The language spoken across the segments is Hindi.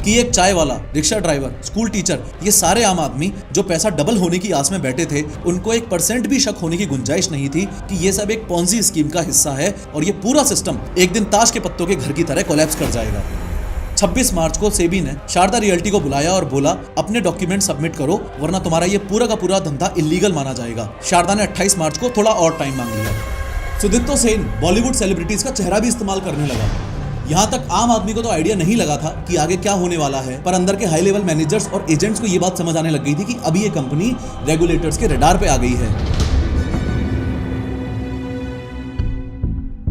कि एक चाय वाला, रिक्शा ड्राइवर, स्कूल टीचर, ये सारे आम आदमी जो पैसा डबल होने की आस में बैठे थे, उनको 1% भी शक होने की गुंजाइश नहीं थी कि ये सब एक पॉन्जी स्कीम का हिस्सा है और ये पूरा सिस्टम एक दिन ताश के पत्तों के घर की तरह कोलैप्स कर जाएगा। 26 मार्च को सेबी ने शारदा रियल्टी को बुलाया और बोला अपने डॉक्यूमेंट सबमिट करो वरना तुम्हारा ये पूरा का पूरा धंधा इलीगल माना जाएगा। शारदा ने 28 मार्च को थोड़ा और टाइम मांग लिया। सुदीप्तो सेन बॉलीवुड सेलिब्रिटीज का चेहरा भी इस्तेमाल करने लगा। यहाँ तक आम आदमी को तो आइडिया नहीं लगा था कि आगे क्या होने वाला है, पर अंदर के हाई लेवल मैनेजर्स और एजेंट्स को ये बात समझ आने लग गई थी कि अभी ये कंपनी रेगुलेटर्स के रडार पे आ गई है।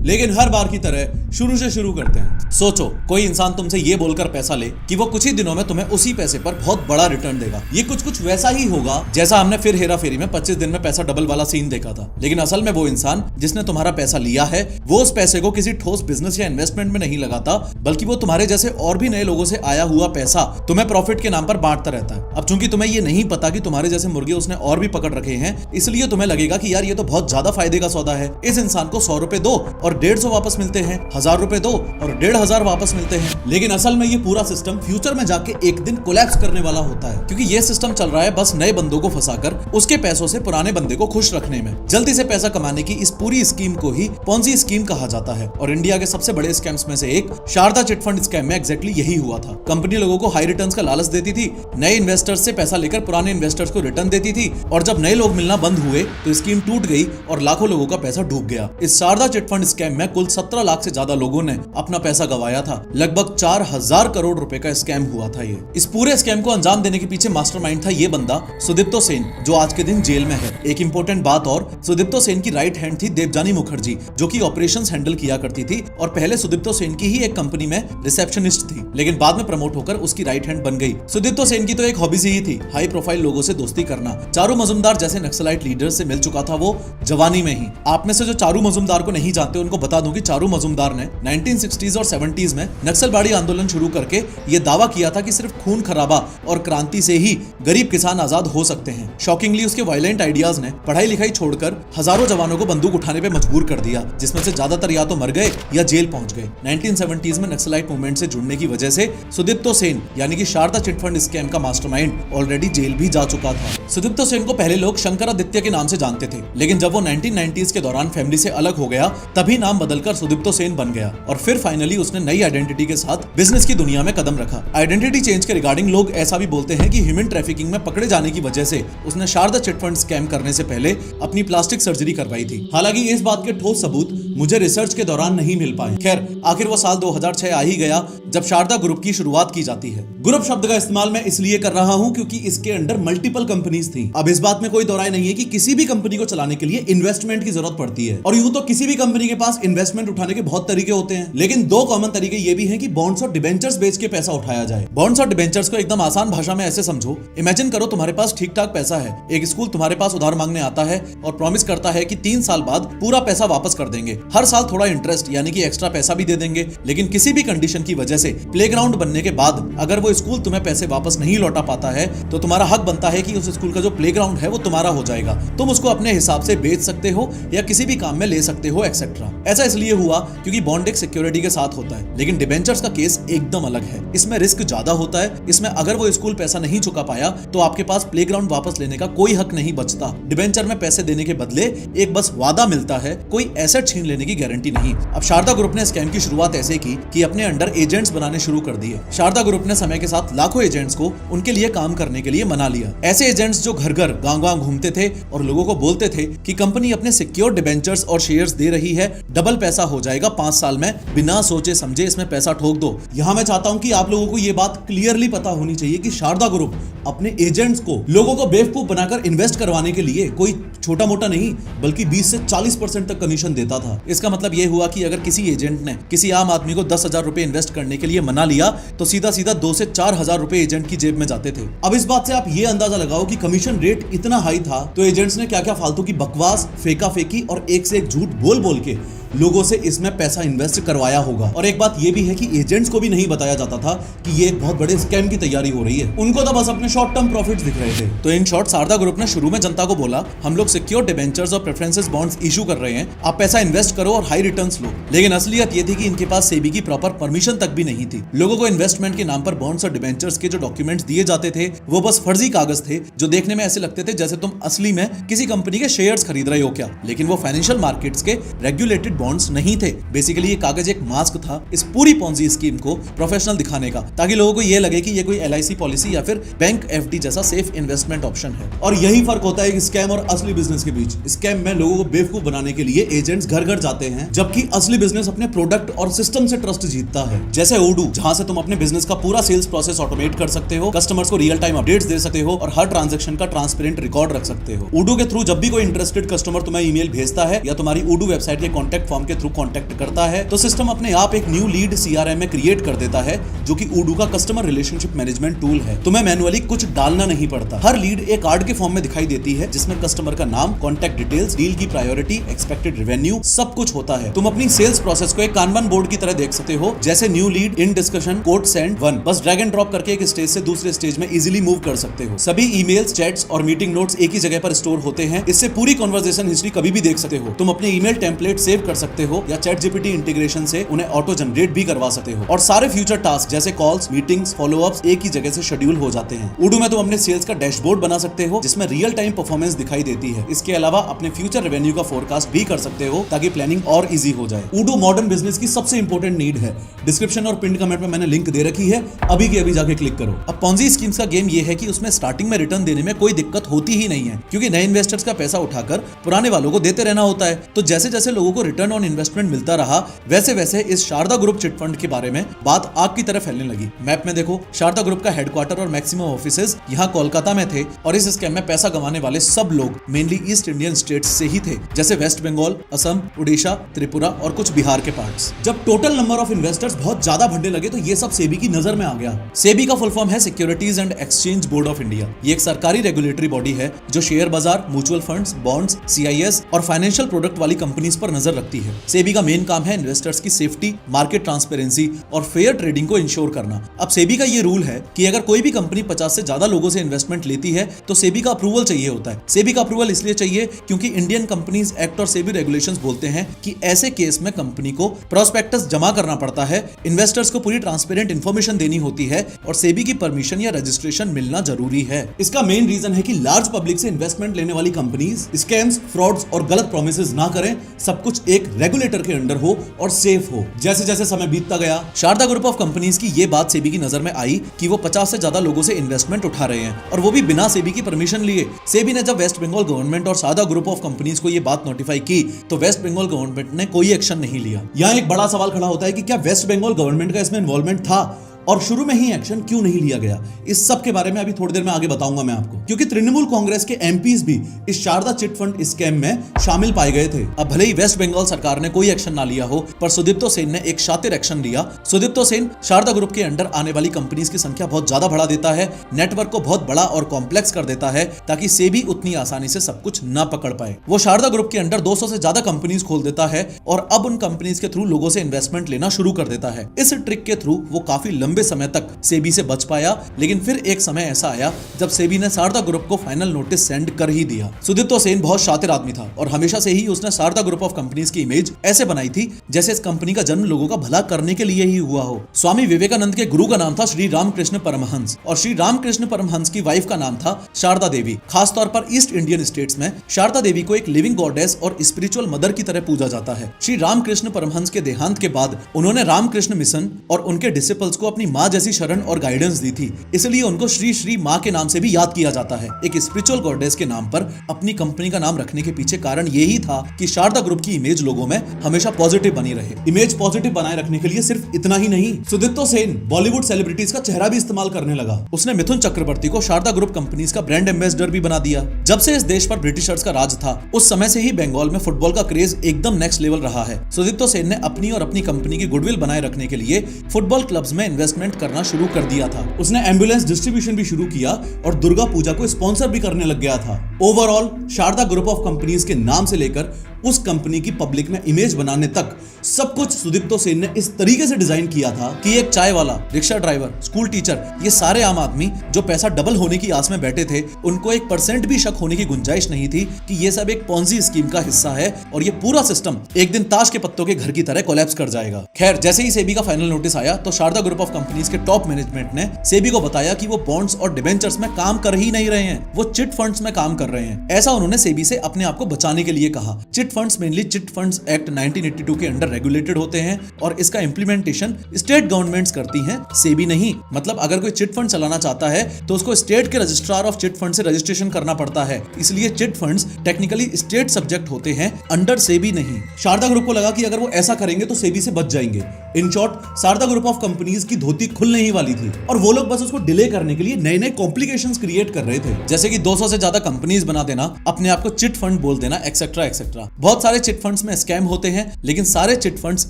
लेकिन हर बार की तरह शुरू से शुरू करते हैं। सोचो कोई इंसान तुमसे ये बोलकर पैसा ले कि वो कुछ ही दिनों में तुम्हें उसी पैसे पर बहुत बड़ा रिटर्न देगा। ये कुछ वैसा ही होगा जैसा हमने फिर हेरा फेरी में 25 दिन में पैसा डबल वाला सीन देखा था। लेकिन असल में वो इंसान जिसने तुम्हारा पैसा लिया है वो उस पैसे को किसी ठोस बिजनेस या इन्वेस्टमेंट में नहीं लगाता, बल्कि वो तुम्हारे जैसे और भी नए लोगों से आया हुआ पैसा तुम्हें प्रॉफिट के नाम पर बांटता रहता है। अब चूंकि तुम्हें ये नहीं पता कि तुम्हारे जैसे मुर्गे उसने और भी पकड़ रखे हैं, इसलिए तुम्हें लगेगा कि यार ये तो बहुत ज्यादा फायदे का सौदा है। इस इंसान को 100 रुपए दो और 150 वापस मिलते हैं, 1000 रुपए दो और 1500 वापस मिलते हैं। लेकिन असल में ये पूरा सिस्टम फ्यूचर में जाके एक दिन कोलैप्स करने वाला होता है, क्योंकि ये सिस्टम चल रहा है बस नए बंदों को फंसाकर उसके पैसों से पुराने बंदे को खुश रखने में। जल्दी से पैसा कमाने की इस पूरी स्कीम को ही पॉन्जी स्कीम कहा जाता है और इंडिया के सबसे बड़े स्कैम्स में से एक शारदा चिटफंड स्कैम में एग्जैक्टली यही हुआ था। कंपनी लोगों को हाई रिटर्न्स का लालच देती थी, नए इन्वेस्टर्स से पैसा लेकर पुराने इन्वेस्टर्स को रिटर्न देती थी और जब नए लोग मिलना बंद हुए तो स्कीम टूट गई और लाखों लोगों का पैसा डूब गया। इस शारदा चिटफंड स्कैम में कुल 17 लाख से ज्यादा लोगों ने अपना पैसा गवाया था। लगभग 4000 करोड़ रुपए का स्कैम हुआ था ये। इस पूरे स्कैम को अंजाम देने के पीछे मास्टरमाइंड था ये बंदा सुदीप्तो सेन, जो आज के दिन जेल में है। एक इंपॉर्टेंट बात और, सुदीप्तो सेन की राइट हैंड थी देवजानी मुखर्जी, जो कि ऑपरेशंस हैंडल किया करती थी और पहले सुदीप्तो सेन की ही एक कंपनी में रिसेप्शनिस्ट थी, लेकिन बाद में प्रमोट होकर उसकी राइट हैंड बन गई। सुदीप्तो सेन की तो एक हॉबीज ही थी हाई प्रोफाइल लोगों से दोस्ती करना। चारू मजुमदार जैसे नक्सलाइट लीडर से मिल चुका था वो जवानी में ही। आप में से जो चारू मजुमदार को नहीं जानते उनको बता दूं कि चारू मजुमदार ने 1960s और 70s में नक्सलवाड़ी आंदोलन शुरू करके ये दावा किया था कि सिर्फ खून खराबा और क्रांति से ही गरीब किसान आजाद हो सकते हैं। शॉकिंगली उसके वायलेंट आइडियाज ने पढ़ाई लिखाई छोड़कर हजारों जवानों को बंदूक उठाने पे मजबूर कर दिया, जिसमें से ज्यादातर या तो मर गए या जेल पहुंच गए। 1970s में नक्सलाइट मूवमेंट से जुड़ने की वजह से सुदीप्तो सेन यानी कि शारदा चिटफंड स्कैम का मास्टरमाइंड ऑलरेडी जेल भी जा चुका था। सुदीप्तो सेन को पहले लोग शंकरादित्य के नाम से जानते थे, लेकिन जब वो 1990s के दौरान फैमिली से अलग हो गया तभी नाम बदलकर सुदीप्तो सेन बन गया और फिर फाइनली उसने नई आइडेंटिटी के साथ बिजनेस की दुनिया में कदम रखा। आइडेंटिटी चेंज के रिगार्डिंग लोग ऐसा भी बोलते हैं कि ह्यूमन ट्रैफिकिंग में पकड़े जाने की वजह से उसने शारदा चिटफंड स्कैम करने से पहले अपनी प्लास्टिक सर्जरी करवाई थी। हालांकि इस बात के ठोस सबूत मुझे रिसर्च के दौरान नहीं मिल पाए। खैर, आखिर वो साल 2006 आ ही गया जब शारदा ग्रुप की शुरुआत की जाती है। ग्रुप शब्द का इस्तेमाल मैं इसलिए कर रहा हूं क्योंकि इसके अंडर मल्टीपल कंपनीज थी। अब इस बात में कोई दो राय नहीं है कि किसी भी कंपनी को चलाने के लिए इन्वेस्टमेंट की जरूरत पड़ती है, और यूं तो किसी भी कंपनी के पास इन्वेस्टमेंट उठाने के बहुत तरीके होते हैं, लेकिन दो कॉमन तरीके ये भी हैं कि बॉन्ड्स और डिबेंचर्स बेच के पैसा उठाया जाए। बॉन्ड्स और डिबेंचर्स को एकदम आसान भाषा में ऐसे समझो, इमेजिन करो तुम्हारे पास ठीक ठाक पैसा है, एक स्कूल तुम्हारे पास उधार मांगने आता है और प्रॉमिस करता है कि 3 साल बाद पूरा पैसा वापस कर देंगे, हर साल थोड़ा इंटरेस्ट यानी कि एक्स्ट्रा पैसा भी दे देंगे, लेकिन किसी भी कंडीशन की वजह से प्लेग्राउंड बनने के बाद अगर वो स्कूल तुम्हें पैसे वापस नहीं लौटा पाता है तो तुम्हारा हक बनता है कि उस स्कूल का जो प्लेग्राउंड है वो तुम्हारा हो जाएगा। तुम उसको अपने हिसाब से बेच सकते हो या किसी भी काम में ले सकते हो एक्सेट्रा। ऐसा इसलिए हुआ क्योंकि बॉन्ड एक सिक्योरिटी के साथ होता है, लेकिन डिबेंचर्स का केस एकदम अलग है। इसमें रिस्क ज्यादा होता है। इसमें अगर वो स्कूल पैसा नहीं चुका पाया तो आपके पास प्लेग्राउंड वापस लेने का कोई हक नहीं बचता। डिबेंचर में पैसे देने के बदले एक बस वादा मिलता है, कोई एसेट छीन लेने की गारंटी नहीं। अब शारदा ग्रुप ने स्कैम की शुरुआत ऐसे की कि अपने अंडर एजेंट्स बनाने शुरू कर दिए। शारदा ग्रुप ने समय के साथ लाखों एजेंट्स को उनके लिए काम करने के लिए मना लिया। ऐसे एजेंट्स जो घर घर गांव-गांव घूमते थे और लोगों को बोलते थे कि कंपनी अपने सिक्योर डिबेंचर्स और शेयर्स दे रही है, डबल पैसा हो जाएगा 5 साल में, बिना सोचे समझे इसमें पैसा ठोक दो। यहाँ मैं चाहता हूँ कि आप लोगों को ये बात क्लियरली पता होनी चाहिए कि शारदा ग्रुप अपने एजेंट्स को लोगों को बेवकूफ बनाकर इन्वेस्ट करवाने के लिए कोई छोटा मोटा नहीं बल्कि 20 से 40% तक कमीशन देता था। इसका मतलब यह हुआ कि अगर किसी एजेंट ने किसी आम आदमी को 10,000 रुपए इन्वेस्ट करने के लिए मना लिया तो सीधा सीधा 2 से 4,000 रुपए एजेंट की जेब में जाते थे। अब इस बात से आप ये अंदाजा लगाओ कि कमीशन रेट इतना हाई था तो एजेंट्स ने क्या क्या फालतू की बकवास, फेंका फेंकी और एक से एक झूठ बोल बोल के लोगों से इसमें पैसा इन्वेस्ट करवाया होगा। और एक बात ये भी है कि एजेंट्स को भी नहीं बताया जाता था कि ये एक बहुत बड़े स्कैम की तैयारी हो रही है। उनको तो बस अपने शॉर्ट टर्म प्रॉफिट्स दिख रहे थे। तो इन शॉर्ट शारदा ग्रुप ने शुरू में जनता को बोला, हम लोग सिक्योर डिबेंचर्स और प्रेफरेंसेस बॉन्ड्स इशू कर रहे हैं, आप पैसा इन्वेस्ट करो और हाई रिटर्न्स लो। लेकिन असलियत ये थी कि इनके पास सेबी की प्रॉपर परमिशन तक भी नहीं थी। लोगों को इन्वेस्टमेंट के नाम पर बॉन्ड्स और डिबेंचर्स के जो डॉक्यूमेंट्स दिए जाते थे वो बस फर्जी कागज थे, जो देखने में ऐसे लगते थे जैसे तुम असली में किसी कंपनी के शेयर्स खरीद रहे हो क्या। लेकिन वो फाइनेंशियल मार्केट्स के रेगुलेटेड बॉन्ड्स नहीं थे। बेसिकली ये कागज एक मास्क था इस पूरी पॉन्जी स्कीम को प्रोफेशनल दिखाने का, ताकि लोगों को ये लगे कि ये कोई LIC पॉलिसी या फिर बैंक FD जैसा सेफ इन्वेस्टमेंट ऑप्शन है। और यही फर्क होता है स्कैम और असली बिजनेस के बीच। स्कैम में लोगों को बेवकूफ बनाने के लिए एजेंट्स घर घर जाते हैं, जबकि असली बिजनेस अपने प्रोडक्ट और सिस्टम से ट्रस्ट जीतता है। जैसे ओडू, जहां से तुम अपने बिजनेस का पूरा सेल्स प्रोसेस ऑटोमेट कर सकते हो, कस्टमर्स को रियल टाइम अपडेट्स दे सकते हो और हर ट्रांजैक्शन का ट्रांसपेरेंट रिकॉर्ड रख सकते हो। ओडू के थ्रू जब भी कोई इंटरेस्टेड कस्टमर तुम्हें ईमेल भेजता है या तुम्हारी ओडू वेबसाइट के कॉन्टैक्ट फॉर्म के थ्रू कॉन्टैक्ट करता है, तो सिस्टम अपने आप एक न्यू लीड CRM में क्रिएट कर देता है, जो कि ओडू का कस्टमर रिलेशनशिप मैनेजमेंट टूल है। तुम्हें मैन्युअली कुछ डालना नहीं पड़ता। हर लीड एक कार्ड के फॉर्म में दिखाई देती है, जिसमें कस्टमर का नाम, कॉन्टैक्ट डिटेल्स, डील की प्रायोरिटी, एक्सपेक्टेड रेवेन्यू सब कुछ होता है। तुम अपनी सेल्स प्रोसेस को एक कानवन बोर्ड की तरह देख सकते हो, जैसे new lead, in discussion, code send, one. बस ड्रैग एंड ड्रॉप करके एक स्टेज से दूसरे स्टेज में इजीली मूव कर सकते हो। सभी ईमेल्स, चैट्स और मीटिंग नोट्स एक ही जगह पर स्टोर होते हैं। इससे पूरी कन्वर्सेशन हिस्ट्री कभी भी देख सकते हो। तुम अपने ईमेल टेम्पलेट सेव कर सकते हो या ChatGPT इंटीग्रेशन से उन्हें ऑटो जनरेट भी करवा सकते हो। और सारे फ्यूचर टास्क जैसे कॉल्स, मीटिंग्स, फॉलोअप्स एक ही जगह से शेड्यूल हो जाते हैं। ओडू में तुम अपने सेल्स का डैशबोर्ड बना सकते हो, जिसमें रियल टाइम परफॉर्मेंस दिखाई देती है। इसके अलावा अपने फ्यूचर रेवेन्यू का फोरकास्ट भी कर सकते हो, ताकि प्लानिंग और इजी हो जाए। ओडू मॉडर्न बिजनेस की सबसे इंपॉर्टेंट नीड है। डिस्क्रिप्शन और पिन कमेंट में मैंने लिंक दे रखी है, अभी के अभी जाके क्लिक करो। अब पॉन्जी स्कीम्स का गेम ये है कि उसमें स्टार्टिंग में रिटर्न देने में कोई दिक्कत होती ही नहीं है, क्योंकि नए इन्वेस्टर्स का पैसा उठाकर पुराने वालों को देते रहना होता है। तो जैसे जैसे लोगों को रिटर्न ऑन इन्वेस्टमेंट मिलता रहा, वैसे वैसे इस शारदा ग्रुप चिट फंड के बारे में बात आग की तरह फैलने लगी। मैप में देखो, शारदा ग्रुप का हेडक्वार्टर और मैक्सिमम ऑफिसेज यहाँ कोलकाता में थे, और इस स्कैम में पैसा गंवाने वाले सब लोग मेनली ईस्ट इंडियन स्टेट्स से ही थे, जैसे वेस्ट बंगाल, असम, उड़ीसा, त्रिपुरा और कुछ बिहार के पार्ट्स। जब टोटल नंबर ऑफ इन्वेस्टर्स बहुत ज्यादा बढ़ने लगे, तो ये सब सेबी की नजर में आ गया। सेबी का फुल फॉर्म है securities and exchange board of India. ये एक सरकारी रेगुलेटरी बॉडी है जो शेयर बाजार, म्यूचुअल फंड्स, बॉन्ड्स, CIS और फाइनेंशियल प्रोडक्ट वाली कंपनीज पर नजर रखती है। सेबी का मेन काम है इन्वेस्टर्स की सेफ्टी, मार्केट ट्रांसपेरेंसी और फेयर ट्रेडिंग को इंश्योर करना। अब सेबी का ये रूल है कि अगर कोई भी कंपनी 50 से ज्यादा लोगों से इन्वेस्टमेंट लेती है, तो सेबी का अप्रूवल चाहिए होता है। सेबी का अप्रूवल इसलिए चाहिए क्योंकि इंडियन कंपनीज एक्ट और सेबी रेगुलेशंस बोलते हैं कि ऐसे केस में कंपनी को प्रोस्पेक्टस जमा करना पड़ता है, इन्वेस्टर्स को पूरी ट्रांसपेरेंट इंफॉर्मेशन देनी होती है और सेबी की परमिशन या रजिस्ट्रेशन मिलना जरूरी है। इसका मेन रीजन है कि लार्ज पब्लिक से इन्वेस्टमेंट लेने वाली कंपनीज स्कैम्स, फ्रॉड्स और गलत प्रॉमिसेस ना करें, सब कुछ एक रेगुलेटर के अंडर हो और सेफ हो। जैसे जैसे समय बीतता गया, शारदा ग्रुप ऑफ कंपनीज की ये बात सेबी की नजर में आई कि वो 50 से ज्यादा लोगों से इन्वेस्टमेंट उठा रहे हैं, और वो भी बिना सेबी की परमिशन लिए। सेबी ने जब वेस्ट बंगाल गवर्नमेंट और शारदा ग्रुप ऑफ कंपनीज को ये बात नोटिफाई की, तो वेस्ट बंगाल गवर्नमेंट ने कोई एक्शन नहीं लिया। यहाँ एक बड़ा सवाल खड़ा होता है कि क्या वेस्ट बंगाल गवर्नमेंट का इसमें इन्वॉल्वमेंट था, और शुरू में ही एक्शन क्यों नहीं लिया गया? इस सब के बारे में अभी थोड़ी देर में आगे बताऊंगा मैं आपको, क्योंकि तृणमूल कांग्रेस के MPs भी इस शारदा चिट फंड स्कैम में शामिल पाए गए थे। अब भले ही वेस्ट बंगाल सरकार ने कोई एक्शन ना लिया हो, पर सुदीप्तो सेन ने एक शातिर एक्शन लिया। सुदीप्तो सेन शारदा ग्रुप के अंडर आने वाली कंपनीज की संख्या बहुत ज्यादा बढ़ा देता है, नेटवर्क को बहुत बड़ा और कॉम्प्लेक्स कर देता है, ताकि सेबी उतनी आसानी से सब कुछ ना पकड़ पाए। वो शारदा ग्रुप के अंडर 200 से ज्यादा कंपनीज खोल देता है, और अब उन कंपनीज के थ्रू लोगों से इन्वेस्टमेंट लेना शुरू कर देता है। इस ट्रिक के थ्रू वो काफी लंबे समय तक सेबी से बच पाया, लेकिन फिर एक समय ऐसा आया जब सेबी ने शारदा ग्रुप को फाइनल नोटिस सेंड कर ही दिया। सुदीप्तो सेन बहुत शातिर आदमी था, और हमेशा से ही उसने शारदा ग्रुप ऑफ कंपनीज की इमेज ऐसे बनाई थी जैसे इस कंपनी का जन्म लोगों का भला करने के लिए ही हुआ हो। स्वामी विवेकानंद के गुरु का नाम था श्री रामकृष्ण परमहंस, और श्री रामकृष्ण परमहंस की वाइफ का नाम था शारदा देवी। खासतौर पर ईस्ट इंडियन स्टेट्स में शारदा देवी को एक लिविंग गॉडेस और स्पिरिचुअल मदर की तरह पूजा जाता है। श्री रामकृष्ण परमहंस के देहांत के बाद उन्होंने रामकृष्ण मिशन और उनके डिसिपल्स को अपनी माँ जैसी शरण और गाइडेंस दी थी, इसलिए उनको श्री श्री माँ के नाम से भी याद किया जाता है। एक स्पिरिचुअल गॉडेस के नाम पर अपनी कंपनी का नाम रखने के पीछे कारण यही था कि शारदा ग्रुप की इमेज लोगों में हमेशा पॉजिटिव बनी रहे। इमेज पॉजिटिव बनाए रखने के लिए सिर्फ इतना ही नहीं, सुदीप्तो सेन बॉलीवुड सेलिब्रिटीज का चेहरा भी इस्तेमाल करने लगा। उसने मिथुन चक्रवर्ती को शारदा ग्रुप कंपनीज का ब्रांड एम्बेसडर भी बना दिया। जब से इस देश पर ब्रिटिशर्स का राज था, उस समय से ही बंगाल में फुटबॉल का क्रेज एकदम नेक्स्ट लेवल रहा है। सुदीप्तो सेन ने अपनी और अपनी कंपनी की गुडविल बनाए रखने के लिए फुटबॉल क्लब्स में इन्वेस्ट इन्वेस्टमेंट करना शुरू कर दिया था। उसने एम्बुलेंस डिस्ट्रीब्यूशन भी शुरू किया और दुर्गा पूजा को स्पॉन्सर भी करने लग गया था। Overall Sharda group of companies के नाम से लेकर उस कंपनी की पब्लिक में इमेज बनाने तक सब कुछ सुदीप्तो सेन ने इस तरीके से डिजाइन किया था कि एक चाय वाला, रिक्शा ड्राइवर, स्कूल टीचर, ये सारे आम आदमी जो पैसा डबल होने की आस में बैठे थे, उनको 1% भी शक होने की गुंजाइश नहीं थी कि ये सब एक पॉन्जी स्कीम का हिस्सा है और ये पूरा सिस्टम एक दिन ताश के पत्तों के घर की तरह कोलैप्स कर जाएगा। खैर, जैसे ही सेबी का फाइनल नोटिस आया तो शारदा ग्रुप ऑफ कंपनीज के टॉप मैनेजमेंट ने सेबी को बताया कि वो बॉन्ड्स और डिबेंचर्स में काम कर ही नहीं रहे हैं, वो चिट फंड्स में काम कर रहे हैं। ऐसा उन्होंने सेबी से अपने आप को बचाने के लिए कहा। Chit funds mainly chit funds act 1982 के अंडर रेगुलेटेड होते हैं और इसका इंप्लीमेंटेशन स्टेट गवर्नमेंट्स करती हैं, सेबी नहीं। मतलब अगर कोई चिट फंड चलाना चाहता है तो उसको स्टेट के रजिस्ट्रार ऑफ चिट फंड से रजिस्ट्रेशन करना पड़ता है, इसलिए chit funds technically state subject होते हैं, अंडर सेबी नहीं। शारदा ग्रुप को लगा कि अगर वो ऐसा करेंगे तो सेबी से बच जाएंगे। In short, Sharda group of companies की धोती खुलने ही वाली थी और वो लोग बस उसको डिले करने के लिए नए नए कॉम्प्लिकेशंस क्रिएट कर रहे थे, जैसे कि 200 से ज्यादा कंपनीज बना देना, अपने आप को चिट फंड बोल देना, एक्सेट्रा एक्सेट्रा। बहुत सारे चिट फंड्स में स्कैम होते हैं, लेकिन सारे चिट फंड्स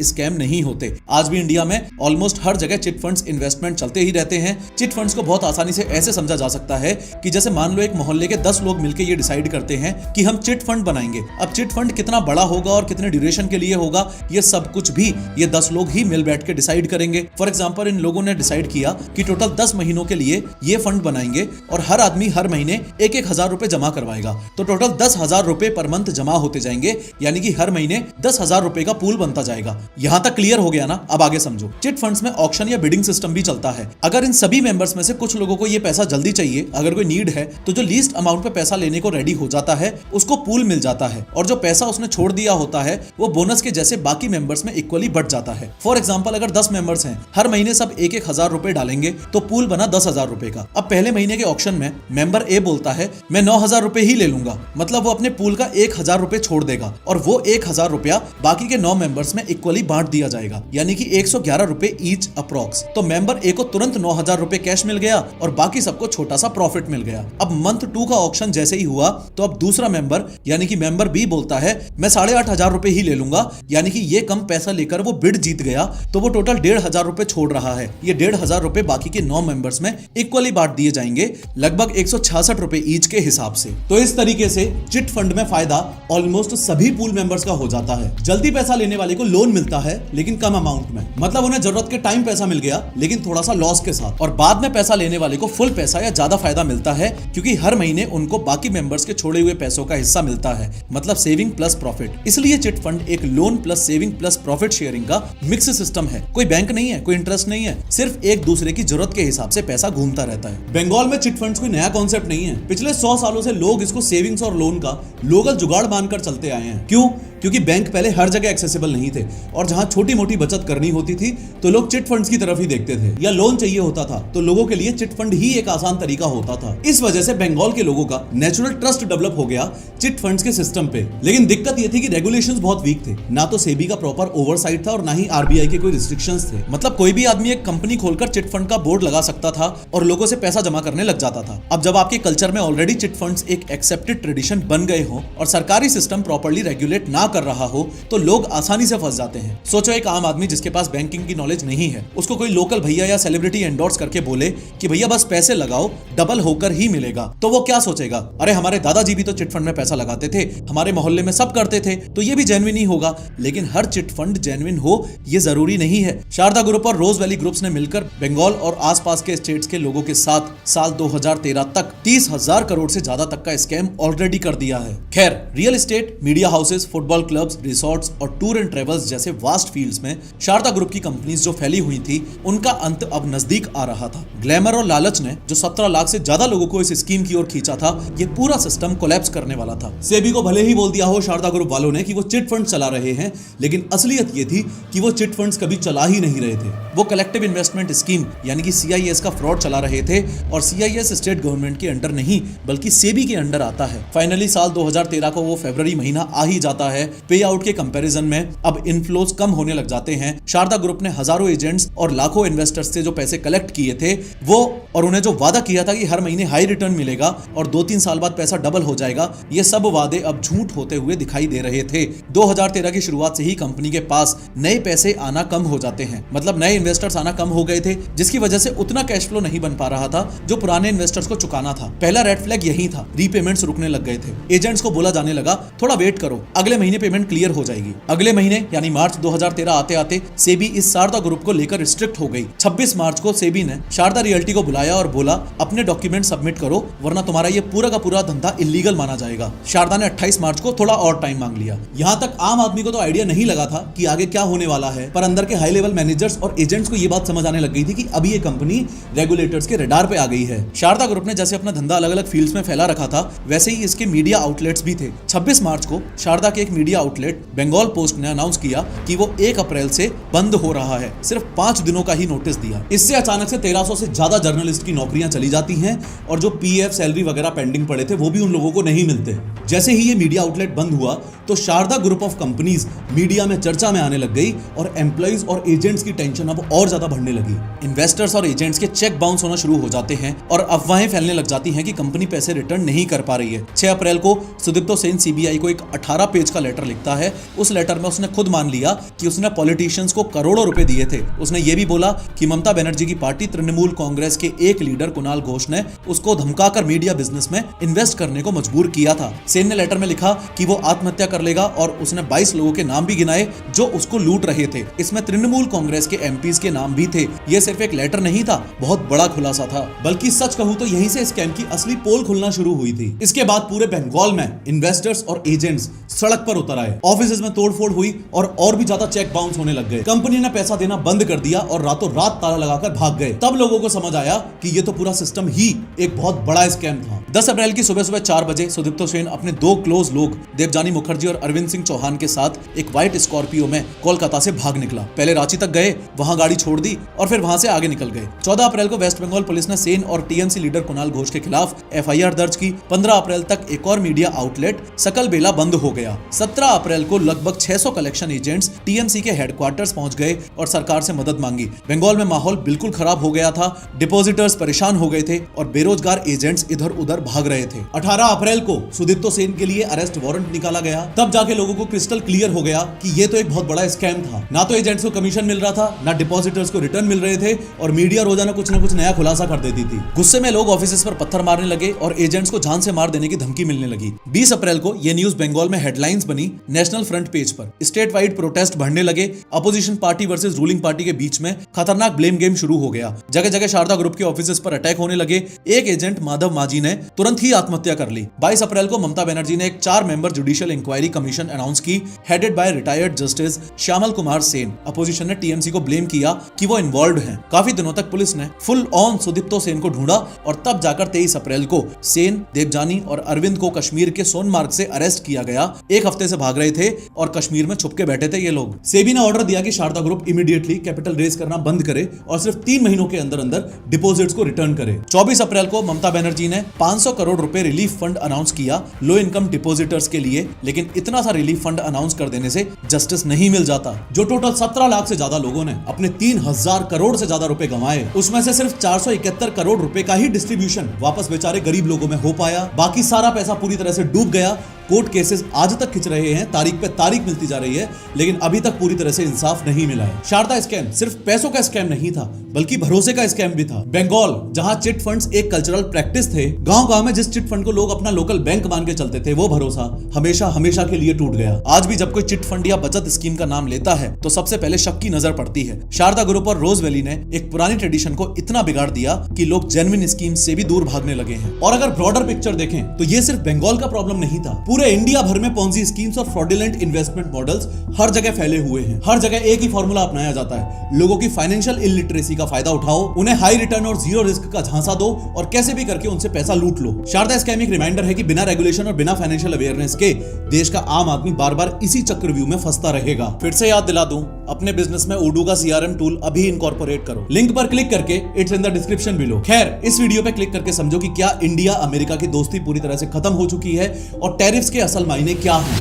स्कैम नहीं होते। आज भी इंडिया में ऑलमोस्ट हर जगह चिट फंड्स इन्वेस्टमेंट चलते ही रहते हैं। चिट फंड्स को बहुत आसानी से ऐसे समझा जा सकता है कि जैसे मान लो एक मोहल्ले के 10 लोग मिलकर ये डिसाइड करते हैं कि हम चिट फंड बनाएंगे। अब चिट फंड कितना बड़ा होगा और कितने ड्यूरेशन के लिए होगा, ये सब कुछ भी ये 10 लोग ही मिल बैठ के डिसाइड करेंगे। फॉर एग्जांपल, इन लोगों ने डिसाइड किया कि टोटल 10 महीनों के लिए ये फंड बनाएंगे और हर आदमी हर महीने 1-1 हजार रुपए जमा करवाएगा, तो टोटल 10,000 रुपए पर मंथ जमा होते जाएंगे, यानी कि हर महीने 10,000 रुपए का पूल बनता जाएगा। यहां तक क्लियर हो गया ना? अब आगे समझो। चिट फंड्स में ऑक्शन या बिडिंग सिस्टम भी चलता है। अगर इन सभी मेंबर्स में से कुछ लोगों को ये पैसा जल्दी चाहिए, अगर कोई नीड है, तो जो लीस्ट अमाउंट पे पैसा लेने को रेडी हो जाता है उसको पूल मिल जाता है और जो पैसा उसने छोड़ दिया होता है वो बोनस के जैसे बाकी मेंबर्स में इक्वली बढ़ जाता है। फॉर एग्जांपल, अगर 10 मेंबर्स हैं, हर महीने सब 1-1 हजार रुपए डालेंगे तो पूल बना 10,000 रुपए का। अब पहले महीने के ऑक्शन में मेंबर ए बोलता है मैं 9,000 रुपए ही ले लूंगा, मतलब वो अपने पूल का 1,000 रुपए छोड़ देगा और वो 1,000 रुपया बाकी के 9 मेंबर्स में इक्वली बांट दिया जाएगा, यानी कि 111 रुपए ईच अप्रॉक्स। तो मेंबर ए को तुरंत 9,000 रुपए कैश मिल गया और बाकी सबको छोटा सा प्रॉफिट मिल गया। अब मंथ 2 का ऑक्शन जैसे ही हुआ तो अब दूसरा मेंबर यानी कि मेंबर बी बोलता है मैं 8,500 रुपए ही ले लूंगा, यानी कि ये कम पैसा लेकर वो बिड जीत गया, तो वो टोटल 1,500 रुपए छोड़ रहा है। ये 1,500 रुपए बाकी के 9 मेंबर्स में इक्वली बांट दिए जाएंगे, लगभग 166 रुपए ईच के हिसाब से। तो इस तरीके से चिट फंड में फायदा ऑलमोस्ट सभी पूल मेंबर्स का हो जाता है। जल्दी पैसा लेने वाले को लोन मिलता है लेकिन कम अमाउंट में, मतलब उन्हें जरूरत के टाइम पैसा मिल गया लेकिन थोड़ा सा लॉस के साथ, और बाद में पैसा लेने वाले को फुल पैसा या ज्यादा फायदा मिलता है क्योंकि हर महीने उनको बाकी मेंबर्स के छोड़े हुए पैसों का हिस्सा मिलता है, मतलब सेविंग प्लस प्रॉफिट। इसलिए चिट फंड एक loan plus saving plus profit sharing का मिक्स सिस्टम है। कोई बैंक नहीं है, कोई इंटरेस्ट नहीं है, सिर्फ एक दूसरे की जरूरत के हिसाब से पैसा घूमता रहता है। बंगाल में चिट फंड्स कोई नया कॉन्सेप्ट नहीं है। पिछले 100 सालों से लोग इसको सेविंग्स और लोन का लोकल जुगाड़ मानकर चलते आए हैं। क्यों? क्योंकि बैंक पहले हर जगह एक्सेसिबल नहीं थे और जहां छोटी मोटी बचत करनी होती थी तो लोग चिट फंड्स की तरफ ही देखते थे, या लोन चाहिए होता था तो लोगों के लिए चिट फंड ही एक आसान तरीका होता था। इस वजह से बंगाल के लोगों का नेचुरल ट्रस्ट डेवलप हो गया चिट फंड्स के सिस्टम पे। लेकिन दिक्कत यह थी कि रेगुलेशंस बहुत वीक थे, ना तो सेबी का प्रॉपर ओवरसाइट था और ना ही आरबीआई के कोई रिस्ट्रिक्शंस थे। मतलब कोई भी आदमी एक कंपनी खोलकर चिट फंड का बोर्ड लगा सकता था और लोगों से पैसा जमा करने लग जाता था। अब जब आपके कल्चर में ऑलरेडी चिट फंड्स एक एक्सेप्टेड ट्रेडिशन बन गए हो और सरकारी सिस्टम प्रॉपर्ली रेगुलेट ना कर रहा हो तो लोग आसानी से फंस जाते हैं। सोचो एक आम आदमी जिसके पास बैंकिंग की नॉलेज नहीं है, उसको कोई लोकल भैया या सेलिब्रिटी एंडोर्स करके बोले कि भैया बस पैसे लगाओ, डबल होकर ही मिलेगा, तो वो क्या सोचेगा? अरे हमारे दादाजी भी तो चिट फंड में पैसा लगाते थे, हमारे मोहल्ले में सब करते थे, तो ये भी जेन्युइन ही होगा। लेकिन हर चिट फंड जेन्युइन हो ये जरूरी नहीं है। शारदा ग्रुप और रोज वैली ग्रुप्स ने मिलकर बंगाल और आसपास के स्टेट्स के लोगों के साथ साल 2013 तक 30,000 करोड़ से ज्यादा तक का स्कैम ऑलरेडी कर दिया है। खैर, real estate, media houses, football clubs, resorts और टूर एंड ट्रेवल्स जैसे वास्ट फील्ड्स में शारदा ग्रुप की कंपनीज जो फैली हुई थी उनका अंत अब नजदीक आ रहा था। ग्लैमर और लालच ने जो 17 लाख से ज्यादा लोगों को इस स्कीम की ओर खींचा था, ये पूरा सिस्टम कोलैप्स करने वाला था। सेबी को भले ही बोल दिया हो शारदा ग्रुप वालों ने कि वो चिट फंड चला रहे हैं, लेकिन असलियत ये थी कि वो चिट फंड्स कभी चला ही नहीं रहे थे। वो कलेक्टिव इन्वेस्टमेंट स्कीम यानी कि CIS का फ्रॉड चला रहे थे और CIS स्टेट गवर्नमेंट के अंडर नहीं बल्कि सेबी के अंडर आता है। फाइनली साल 2013 को वो फरवरी महीना आ ही जाता है पे आउट के कंपैरिजन में अब इनफ्लोज कम होने लग जाते हैं। शारदा ग्रुप ने हजारों एजेंट्स और लाखों इन्वेस्टर्स से जो पैसे कलेक्ट किए थे वो, और उन्हें जो वादा किया था कि हर महीने हाई रिटर्न मिलेगा और 2-3 साल बाद पैसा डबल हो जाएगा, ये सब वादे अब झूठ होते हुए दिखाई दे रहे थे। 2013 की शुरुआत से ही कंपनी के पास नए पैसे आना कम हो जाते हैं, मतलब नए इन्वेस्टर्स आना कम हो गए थे, जिसकी वजह से उतना कैश फ्लो नहीं बन पा रहा था जो पुराने इन्वेस्टर्स को चुकाना था। पहला रेड फ्लैग यही था, रीपेमेंट्स रुकने लग गए थे। एजेंट्स को बोला जाने लगा थोड़ा वेट करो, अगले महीने पेमेंट क्लियर हो जाएगी। अगले महीने यानी मार्च 2013 आते आते सेबी इस शारदा ग्रुप को लेकर स्ट्रिक्ट हो गई। 26 मार्च को सेबी ने शारदा रियल्टी को बुलाया और बोला अपने डॉक्यूमेंट सबमिट करो वरना तुम्हारा ये पूरा का पूरा धंधा इलीगल माना जाएगा। शारदा ने 28 मार्च को थोड़ा और टाइम मांग लिया। यहां तक आम आदमी को तो आइडिया नहीं लगा था कि आगे क्या होने वाला है, पर अंदर के हाई लेवल मैनेजर्स और एजेंट्स को ये बात समझ आने लग गई थी कि अभी ये कंपनी रेगुलेटर्स के रडार पे आ गई है। शारदा ग्रुप ने जैसे अपना धंधा अलग अलग फील्ड्स में फैला रखा था, वैसे ही इसके मीडिया आउटलेट्स भी थे। 26 मार्च को शारदा के एक मीडिया आउटलेट बंगाल पोस्ट ने अनाउंस किया कि वो 1 अप्रैल से बंद हो रहा है। सिर्फ 5 दिनों का ही नोटिस दिया। इससे अचानक से 1300 से ज्यादा जर्नलिस्ट की नौकरियां चली जाती हैं और जो पीएफ सैलरी वगैरह पेंडिंग पड़े थे वो भी उन लोगों को नहीं मिलते। जैसे ही ये मीडिया आउटलेट बंद हुआ तो Sharda group of companies media में चर्चा में आने लग गई और एम्प्लॉइज और एजेंट्स की टेंशन अब और ज्यादा बढ़ने लगी। इन्वेस्टर्स और एजेंट्स के चेक बाउंस होना शुरू हो जाते हैं और अफवाहें फैलने लग जाती हैं कि कंपनी पैसे रिटर्न नहीं कर पा रही है। 6 अप्रैल को सुदीप्तो सेन सीबीआई को एक 18 पेज का लेटर लिखता है। उस लेटर में उसने खुद मान लिया कि उसने पॉलिटिशियंस को करोड़ों रुपए दिए थे। उसने ये भी बोला कि ममता बनर्जी की पार्टी तृणमूल कांग्रेस के एक लीडर कुणाल घोष ने उसको धमकाकर मीडिया बिजनेस में इन्वेस्ट करने को मजबूर किया था। सेन ने लेटर में लिखा कि वो आत्महत्या कर लेगा और उसने 22 लोगों के नाम भी गिनाए जो उसको लूट रहे थे। इसमें तृणमूल कांग्रेस के एमपीज के नाम भी थे। ये सिर्फ एक लेटर नहीं था, बहुत बड़ा खुलासा था। बल्कि सच कहूं तो यहीं से स्कैम की असली पोल खुलना शुरू हुई थी। इसके बाद पूरे बंगाल में इन्वेस्टर्स और एजेंट्स सड़क पर उतर आए। ऑफिसेज में तोड़फोड़ हुई और भी ज्यादा चेक बाउंस होने लग गए। कंपनी ने पैसा देना बंद कर दिया और रातों रात ताला लगाकर भाग गए। तब लोगों को समझ आया कि ये तो पूरा सिस्टम ही एक बहुत बड़ा स्कैम था। 10 अप्रैल की सुबह 4 बजे सुदीप्तो सेन अपने 2 क्लोज लोग देवजानी मुखर्जी और अरविंद सिंह चौहान के साथ एक व्हाइट स्कॉर्पियो में कोलकाता से भाग निकला। पहले रांची तक गए, वहां गाड़ी छोड़ दी और फिर वहां से आगे निकल गए। 14 अप्रैल को वेस्ट बंगाल पुलिस ने सेन और टीएमसी लीडर कुणाल घोष के खिलाफ एफआईआर दर्ज की। 15 अप्रैल तक एक और मीडिया आउटलेट सकल बेला बंद हो गया। 17 अप्रैल को लगभग 600 कलेक्शन एजेंट्स टीएमसी के हेडक्वार्टर्स पहुंच गए और सरकार से मदद मांगी। बंगाल में माहौल बिल्कुल खराब हो गया था। डिपॉजिटर्स परेशान हो गए थे और बेरोजगार एजेंट्स इधर उधर भाग रहे थे। 18 अप्रैल को सुदीप्तो सेन के लिए अरेस्ट वारंट निकाला गया। तब जाके लोगों को क्रिस्टल क्लियर हो गया कि ये तो एक बहुत बड़ा स्कैम था। ना तो एजेंट्स को कमीशन मिल रहा था, ना डिपॉजिटर्स को रिटर्न मिल रहे थे और मीडिया रोजाना कुछ ना कुछ नया खुलासा कर देती थी। गुस्से में लोग ऑफिसेस पर पत्थर मारने लगे और एजेंट्स को जान से मार देने की धमकी मिलने लगी। 20 अप्रैल को ये न्यूज बंगाल में हेडलाइंस बनी नेशनल फ्रंट पेज पर। स्टेट वाइड प्रोटेस्ट बढ़ने लगे। Opposition party versus ruling party के बीच में खतरनाक ब्लेम गेम शुरू हो गया। जगह जगह शारदा ग्रुप के ऑफिसेस पर अटैक होने लगे। एक एजेंट माधव माझी ने तुरंत ही आत्महत्या कर ली। 22 अप्रैल को ममता बनर्जी ने एक 4 member judicial inquiry commission announce की, headed by retired justice Shyamal Kumar Sen. Opposition ने टीएमसी को ब्लेम किया कि वो इन्वॉल्व्ड हैं। काफी दिनों तक पुलिस ने फुल ऑन सुदीप्तो सेन को ढूंढा और तब जाकर 23 अप्रैल को सेन, देवजानी और अरविंद को कश्मीर के सोनमार्ग से अरेस्ट किया गया। एक हफ्ते से भाग रहे थे और कश्मीर में छुप के बैठे थे ये लोग। सेबी ने ऑर्डर दिया कि Sharda group immediately capital raise करना बंद करे और सिर्फ 3 महीनों के अंदर अंदर डिपॉजिट्स को रिटर्न करे। 24 अप्रैल को ममता बनर्जी ने 500 करोड़ रुपए रिलीफ फंड अनाउंस किया लो इनकम डिपॉजिटर्स के लिए, लेकिन इतना सा रिलीफ फंड अनाउंस कर देने से जस्टिस नहीं मिल जाता। जो टोटल 17 लाख से ज्यादा लोगों ने अपने 3000 करोड़ से ज्यादा रुपए गंवाए, उसमें से सिर्फ 471 करोड़ रुपए का ही डिस्ट्रीब्यूशन वापस बेचारे गरीब लोगों में हो पाया। बाकी सारा पैसा पूरी तरह से डूब गया। कोर्ट केसेस आज तक खिंच रहे हैं, तारीख पे तारीख मिलती जा रही है, लेकिन अभी तक पूरी तरह से इंसाफ नहीं मिला है। शारदा स्कैम सिर्फ पैसों का स्कैम नहीं था, बल्कि भरोसे का स्कैम भी था। बंगाल जहां चिट फंड्स एक कल्चरल प्रैक्टिस थे, गांव-गांव में जिस चिट फंड को लोग अपना लोकल बैंक मान के चलते थे, वो भरोसा हमेशा हमेशा के लिए टूट गया। आज भी जब कोई चिट फंड या बचत स्कीम का नाम लेता है तो सबसे पहले शक की नजर पड़ती है। शारदा ग्रुप और रोज वैली ने एक पुरानी ट्रेडिशन को इतना बिगाड़ दिया कि लोग जेन्युइन स्कीम से भी दूर भागने लगे हैं। और अगर ब्रॉडर पिक्चर देखें तो ये सिर्फ बंगाल का प्रॉब्लम नहीं था, पूरे इंडिया भर में पॉन्जी स्कीम्स और फ्रॉडुलेंट इन्वेस्टमेंट मॉडल्स हर जगह फैले हुए हैं। हर जगह एक ही फॉर्मूला अपनाया जाता है, लोगों की फाइनेंशियल इलिटरेसी का फायदा उठाओ, उन्हें हाई रिटर्न और जीरो रिस्क का झांसा दो और कैसे भी करके उनसे पैसा लूट लो। शारदा स्कैम एक रिमाइंडर है कि बिना रेगुलेशन और बिना फाइनेंशियल अवेयरनेस के देश का आम आदमी बार बार इसी चक्रव्यूह में फंसता रहेगा। फिर से याद दिला दूं, अपने बिजनेस में ओडू का सीआरएम टूल अभी इनकॉर्पोरेट करो। लिंक पर क्लिक करके it's in the description below. खैर, इस वीडियो पे क्लिक करके समझो कि क्या इंडिया अमेरिका की दोस्ती पूरी तरह से खत्म हो चुकी है और टैरिफ्स के असल मायने क्या हैं।